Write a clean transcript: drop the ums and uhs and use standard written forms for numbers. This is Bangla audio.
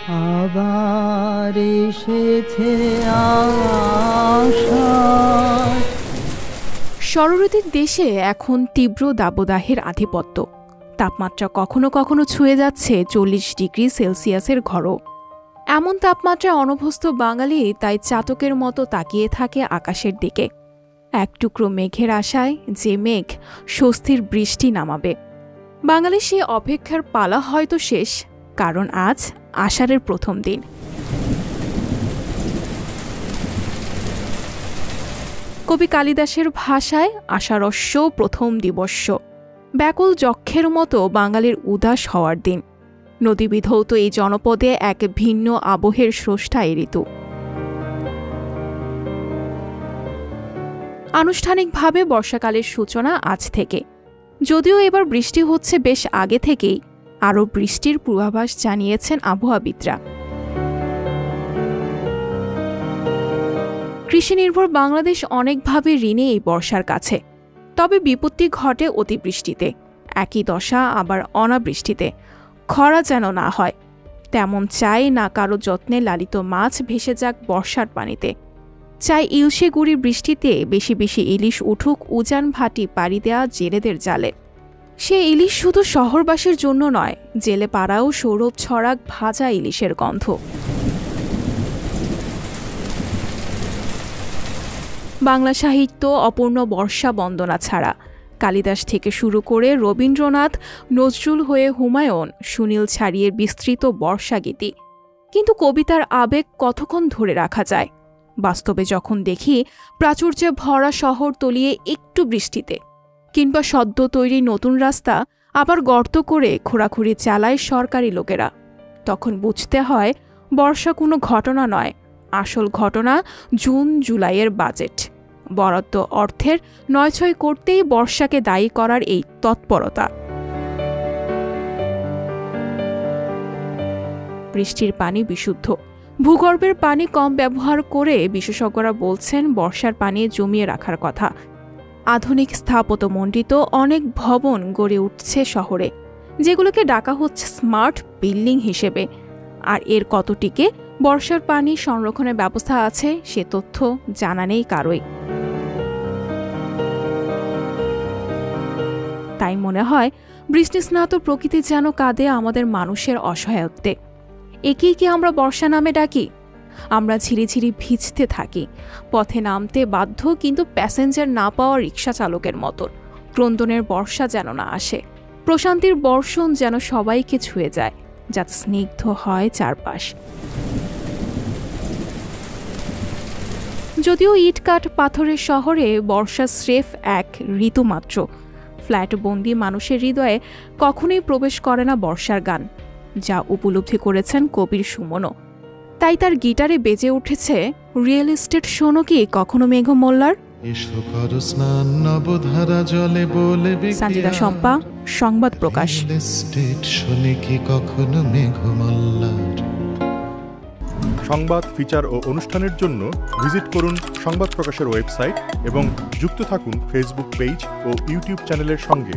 আবার এসেছে আশা। শরৎঋতুর দেশে এখন তীব্র দাবদাহের আধিপত্য। তাপমাত্রা কখনো কখনো ছুঁয়ে যাচ্ছে 40 ডিগ্রি সেলসিয়াসের ঘরও। এমন তাপমাত্রায় অনভ্যস্ত বাঙালি তাই চাতকের মতো তাকিয়ে থাকে আকাশের দিকে, এক টুকরো মেঘের আশায় যে মেঘ স্বস্তির বৃষ্টি নামাবে। বাঙালির সেই অপেক্ষার পালা হয়তো শেষ, কারণ আজ আষাঢ়ের প্রথম দিন। কবি কালিদাসের ভাষায় আষাঢ়স্য প্রথম দিবস্য, ব্যাকুল যক্ষের মতো বাঙালির উদাস হওয়ার দিন। নদীবিধৌত এই জনপদে এক ভিন্ন আবহের স্রষ্টা এই ঋতু। আনুষ্ঠানিকভাবে বর্ষাকালের সূচনা আজ থেকে, যদিও এবার বৃষ্টি হচ্ছে বেশ আগে থেকেই। আরও বৃষ্টির পূর্বাভাস জানিয়েছেন আবহাওয়াবিদরা। কৃষিনির্ভর বাংলাদেশ অনেকভাবে ঋণী এই বর্ষার কাছে। তবে বিপত্তি ঘটে অতিবৃষ্টিতে, একই দশা আবার অনাবৃষ্টিতে। খরা যেন না হয়, তেমন চাই না কারো যত্নে লালিত মাছ ভেসে যাক বর্ষার পানিতে। চাই ইলশে গুড়ি বৃষ্টিতে বেশি বেশি ইলিশ উঠুক উজান ভাটি পাড়ি দেয়া জেলেদের জালে। সে ইলিশ শুধু শহরবাসীর জন্য নয়, জেলে পাড়াও সৌরভ ছড়াক ভাজা ইলিশের গন্ধ। বাংলা সাহিত্য অপূর্ণ বর্ষা বন্দনা ছাড়া কালিদাস থেকে শুরু করে রবীন্দ্রনাথ, নজরুল হয়ে হুমায়ুন, সুনীল ছাড়িয়ে বিস্তৃত বর্ষাগীতি। কিন্তু কবিতার আবেগ কতক্ষণ ধরে রাখা যায়? বাস্তবে যখন দেখি প্রাচুর্যে ভরা শহর তলিয়ে একটু বৃষ্টিতে, কিংবা সদ্য তৈরি নতুন রাস্তা আবার গর্ত করে খোঁড়াখুড়ি চালায় সরকারি লোকেরা, তখন বুঝতে হয় বর্ষা কোনো ঘটনা নয়, আসল ঘটনা জুন জুলাইয়ের বাজেট। বরাদ্দ অর্থের নয়ছয় করতেই বর্ষাকে দায়ী করার এই তৎপরতা। বৃষ্টির পানি বিশুদ্ধ, ভূগর্ভের পানি কম ব্যবহার করে বিশেষজ্ঞরা বলছেন বর্ষার পানি জমিয়ে রাখার কথা। আধুনিক স্থাপত্যমণ্ডিত অনেক ভবন গড়ে উঠছে শহরে, যেগুলোকে ডাকা হচ্ছে স্মার্ট বিল্ডিং হিসেবে। আর এর কতটিকে বর্ষার পানি সংরক্ষণের ব্যবস্থা আছে সে তথ্য জানা নেই কারোই। তাই মনে হয় বৃষ্টিস্নাত প্রকৃতি যেন কাঁদে আমাদের মানুষের অসহায়ত্বে। একেই কি আমরা বর্ষা নামে ডাকি? আমরা ঝিরিঝিরি ভিজতে থাকি, পথে নামতে বাধ্য, কিন্তু প্যাসেঞ্জার না পাওয়া রিক্সা চালকের মতো। ক্রন্দনের বর্ষা যেন না আসে, প্রশান্তির বর্ষণ যেন সবাইকে ছুঁয়ে যায়, যাতে স্নিগ্ধ হয় চারপাশ। যদিও ইটকাঠ পাথরের শহরে বর্ষা স্রেফ এক ঋতুমাত্র, ফ্ল্যাটবন্দি মানুষের হৃদয়ে কখনোই প্রবেশ করে না বর্ষার গান, যা উপলব্ধি করেছেন কবির সুমনও। তাই তার গিটারে বেজে উঠেছে রিয়েল এস্টেট শোনো কি কখনো মেঘ মোল্লার। সানজিদা শম্পা, সংবাদ প্রকাশ। সংবাদ, ফিচার ও অনুষ্ঠানের জন্য ভিজিট করুন সংবাদ প্রকাশের ওয়েবসাইট এবং যুক্ত থাকুন ফেসবুক পেজ ও ইউটিউব চ্যানেলের সঙ্গে।